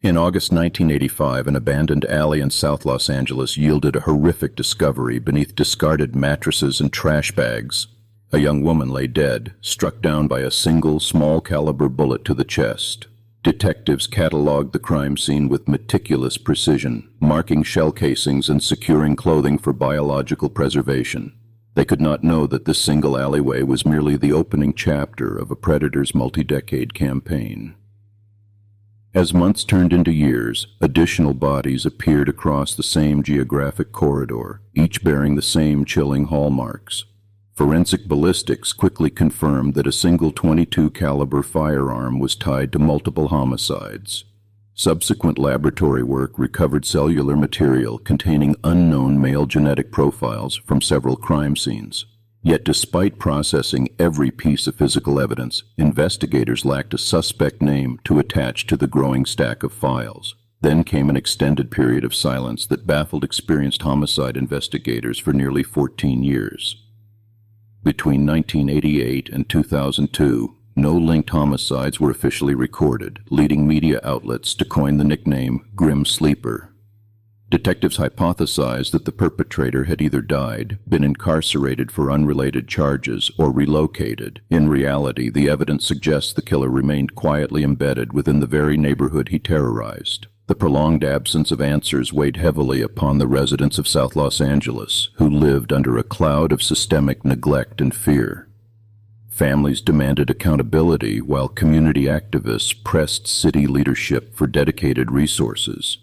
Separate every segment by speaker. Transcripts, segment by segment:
Speaker 1: In August 1985, an abandoned alley in South Los Angeles yielded a horrific discovery beneath discarded mattresses and trash bags. A young woman lay dead, struck down by a single small-caliber bullet to the chest. Detectives cataloged the crime scene with meticulous precision, marking shell casings and securing clothing for biological preservation. They could not know that this single alleyway was merely the opening chapter of a predator's multi-decade campaign. As months turned into years, additional bodies appeared across the same geographic corridor, each bearing the same chilling hallmarks. Forensic ballistics quickly confirmed that a single .22 caliber firearm was tied to multiple homicides. Subsequent laboratory work recovered cellular material containing unknown male genetic profiles from several crime scenes. Yet despite processing every piece of physical evidence, investigators lacked a suspect name to attach to the growing stack of files. Then came an extended period of silence that baffled experienced homicide investigators for nearly 14 years. Between 1988 and 2002, no linked homicides were officially recorded, leading media outlets to coin the nickname Grim Sleeper. Detectives hypothesized that the perpetrator had either died, been incarcerated for unrelated charges, or relocated. In reality, the evidence suggests the killer remained quietly embedded within the very neighborhood he terrorized. The prolonged absence of answers weighed heavily upon the residents of South Los Angeles, who lived under a cloud of systemic neglect and fear. Families demanded accountability, while community activists pressed city leadership for dedicated resources.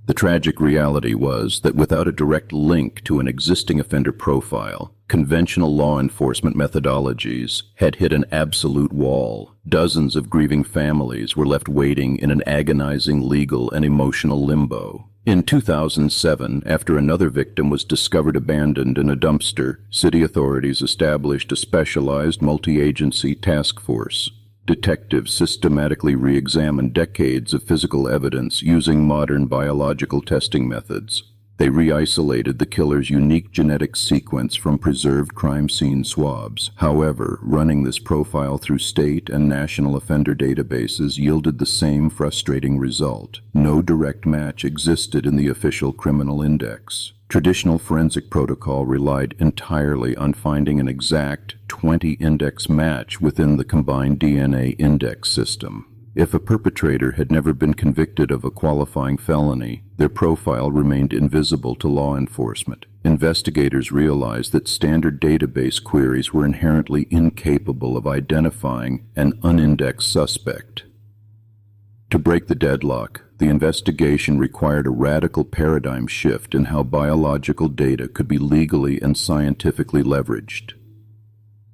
Speaker 1: The tragic reality was that without a direct link to an existing offender profile, conventional law enforcement methodologies had hit an absolute wall. Dozens of grieving families were left waiting in an agonizing legal and emotional limbo. In 2007, after another victim was discovered abandoned in a dumpster, city authorities established a specialized multi-agency task force. Detectives systematically re-examined decades of physical evidence using modern biological testing methods. They re-isolated the killer's unique genetic sequence from preserved crime scene swabs. However, running this profile through state and national offender databases yielded the same frustrating result. No direct match existed in the official criminal index. Traditional forensic protocol relied entirely on finding an exact 20-index match within the combined DNA index system. If a perpetrator had never been convicted of a qualifying felony, their profile remained invisible to law enforcement. Investigators realized that standard database queries were inherently incapable of identifying an unindexed suspect. To break the deadlock, the investigation required a radical paradigm shift in how biological data could be legally and scientifically leveraged.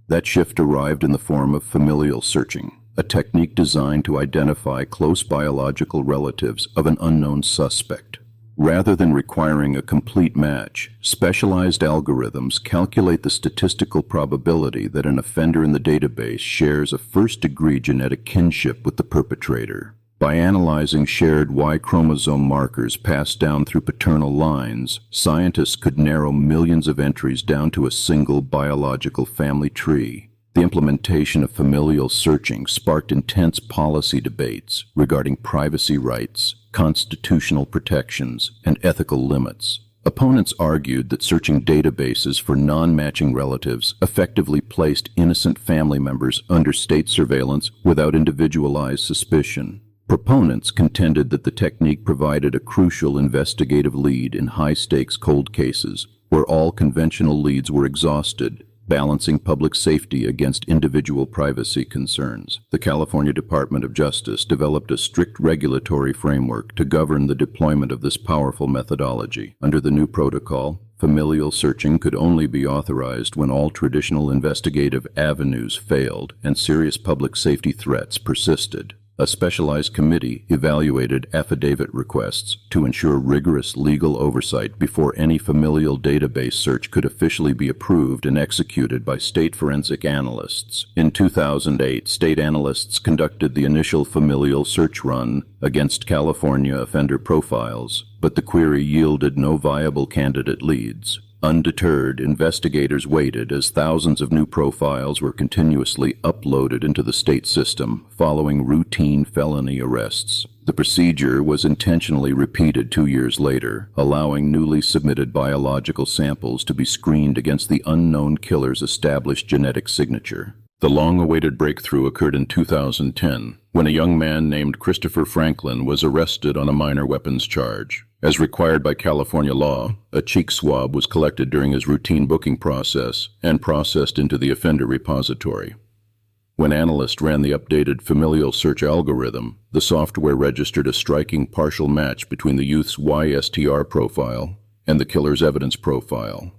Speaker 1: That shift arrived in the form of familial searching, a technique designed to identify close biological relatives of an unknown suspect. Rather than requiring a complete match, specialized algorithms calculate the statistical probability that an offender in the database shares a first-degree genetic kinship with the perpetrator. By analyzing shared Y chromosome markers passed down through paternal lines, scientists could narrow millions of entries down to a single biological family tree. The implementation of familial searching sparked intense policy debates regarding privacy rights, constitutional protections, and ethical limits. Opponents argued that searching databases for non-matching relatives effectively placed innocent family members under state surveillance without individualized suspicion. Proponents contended that the technique provided a crucial investigative lead in high-stakes cold cases where all conventional leads were exhausted, balancing public safety against individual privacy concerns. The California Department of Justice developed a strict regulatory framework to govern the deployment of this powerful methodology. Under the new protocol, familial searching could only be authorized when all traditional investigative avenues failed and serious public safety threats persisted. A specialized committee evaluated affidavit requests to ensure rigorous legal oversight before any familial database search could officially be approved and executed by state forensic analysts. In 2008, state analysts conducted the initial familial search run against California offender profiles, but the query yielded no viable candidate leads. Undeterred, investigators waited as thousands of new profiles were continuously uploaded into the state system following routine felony arrests. The procedure was intentionally repeated 2 years later, allowing newly submitted biological samples to be screened against the unknown killer's established genetic signature. The long-awaited breakthrough occurred in 2010, when a young man named Christopher Franklin was arrested on a minor weapons charge. As required by California law, a cheek swab was collected during his routine booking process and processed into the offender repository. When analysts ran the updated familial search algorithm, the software registered a striking partial match between the youth's YSTR profile and the killer's evidence profile.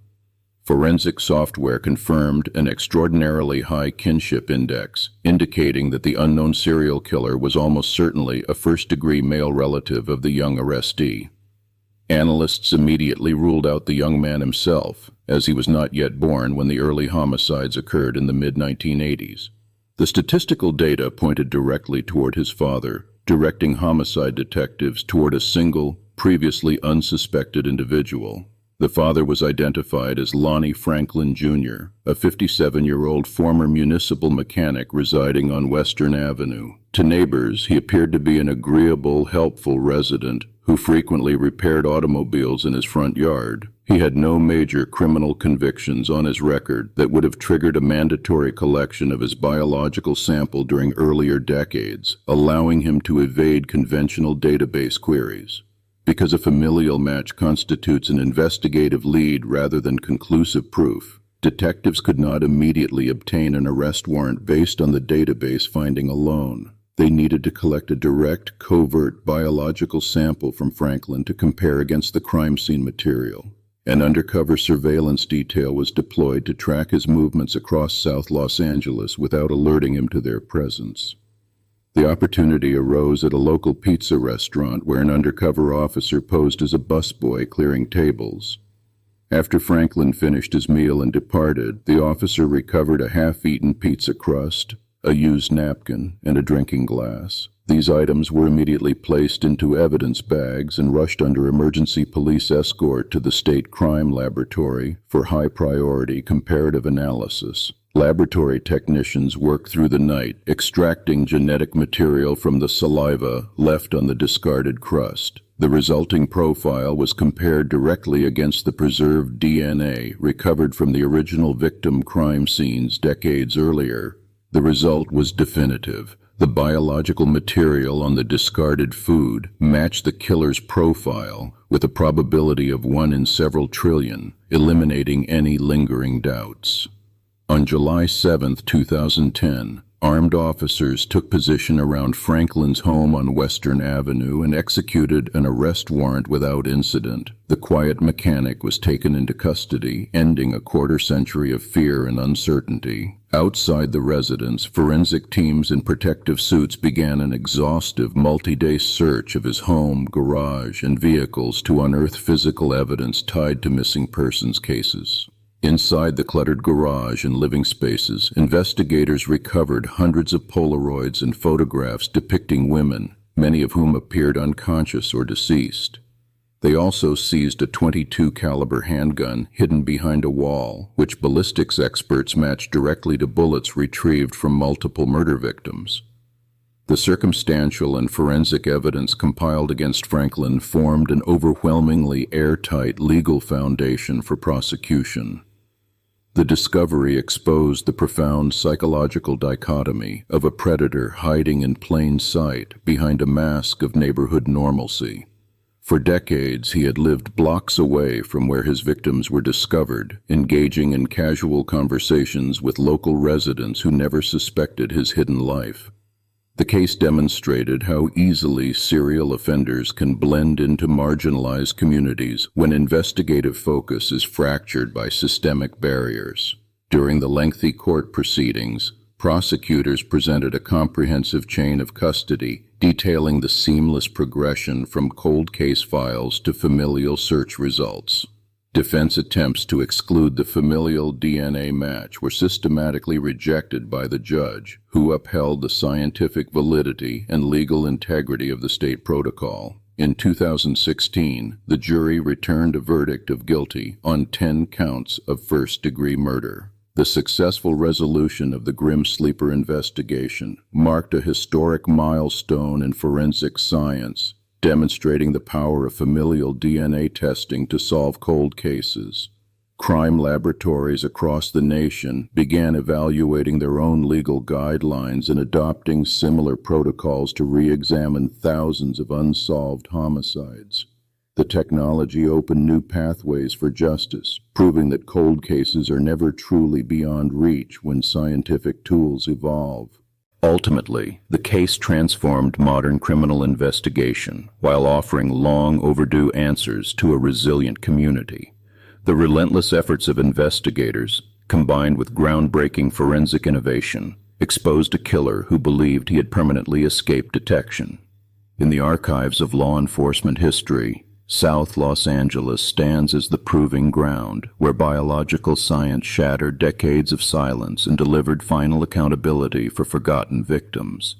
Speaker 1: Forensic software confirmed an extraordinarily high kinship index, indicating that the unknown serial killer was almost certainly a first-degree male relative of the young arrestee. Analysts immediately ruled out the young man himself, as he was not yet born when the early homicides occurred in the mid-1980s. The statistical data pointed directly toward his father, directing homicide detectives toward a single, previously unsuspected individual. The father was identified as Lonnie Franklin Jr., a 57-year-old former municipal mechanic residing on Western Avenue. To neighbors, he appeared to be an agreeable, helpful resident who frequently repaired automobiles in his front yard. He had no major criminal convictions on his record that would have triggered a mandatory collection of his biological sample during earlier decades, allowing him to evade conventional database queries. Because a familial match constitutes an investigative lead rather than conclusive proof, detectives could not immediately obtain an arrest warrant based on the database finding alone. They needed to collect a direct, covert biological sample from Franklin to compare against the crime scene material. An undercover surveillance detail was deployed to track his movements across South Los Angeles without alerting him to their presence. The opportunity arose at a local pizza restaurant where an undercover officer posed as a busboy clearing tables. After Franklin finished his meal and departed, the officer recovered a half-eaten pizza crust, a used napkin, and a drinking glass. These items were immediately placed into evidence bags and rushed under emergency police escort to the state crime laboratory for high-priority comparative analysis. Laboratory technicians worked through the night, extracting genetic material from the saliva left on the discarded crust. The resulting profile was compared directly against the preserved DNA recovered from the original victim crime scenes decades earlier. The result was definitive. The biological material on the discarded food matched the killer's profile with a probability of 1 in several trillion, eliminating any lingering doubts. On July 7, 2010, armed officers took position around Franklin's home on Western Avenue and executed an arrest warrant without incident. The quiet mechanic was taken into custody, ending a quarter-century of fear and uncertainty. Outside the residence, forensic teams in protective suits began an exhaustive multi-day search of his home, garage, and vehicles to unearth physical evidence tied to missing persons cases. Inside the cluttered garage and living spaces, investigators recovered hundreds of Polaroids and photographs depicting women, many of whom appeared unconscious or deceased. They also seized a .22 caliber handgun hidden behind a wall, which ballistics experts matched directly to bullets retrieved from multiple murder victims. The circumstantial and forensic evidence compiled against Franklin formed an overwhelmingly airtight legal foundation for prosecution. The discovery exposed the profound psychological dichotomy of a predator hiding in plain sight behind a mask of neighborhood normalcy. For decades, he had lived blocks away from where his victims were discovered, engaging in casual conversations with local residents who never suspected his hidden life. The case demonstrated how easily serial offenders can blend into marginalized communities when investigative focus is fractured by systemic barriers. During the lengthy court proceedings, prosecutors presented a comprehensive chain of custody detailing the seamless progression from cold case files to familial search results. Defense attempts to exclude the familial DNA match were systematically rejected by the judge, who upheld the scientific validity and legal integrity of the state protocol. In 2016, the jury returned a verdict of guilty on 10 counts of first-degree murder. The successful resolution of the Grim Sleeper investigation marked a historic milestone in forensic science, demonstrating the power of familial DNA testing to solve cold cases. Crime laboratories across the nation began evaluating their own legal guidelines and adopting similar protocols to re-examine thousands of unsolved homicides. The technology opened new pathways for justice, proving that cold cases are never truly beyond reach when scientific tools evolve. Ultimately, the case transformed modern criminal investigation while offering long overdue answers to a resilient community. The relentless efforts of investigators, combined with groundbreaking forensic innovation, exposed a killer who believed he had permanently escaped detection. In the archives of law enforcement history, South Los Angeles stands as the proving ground where biological science shattered decades of silence and delivered final accountability for forgotten victims.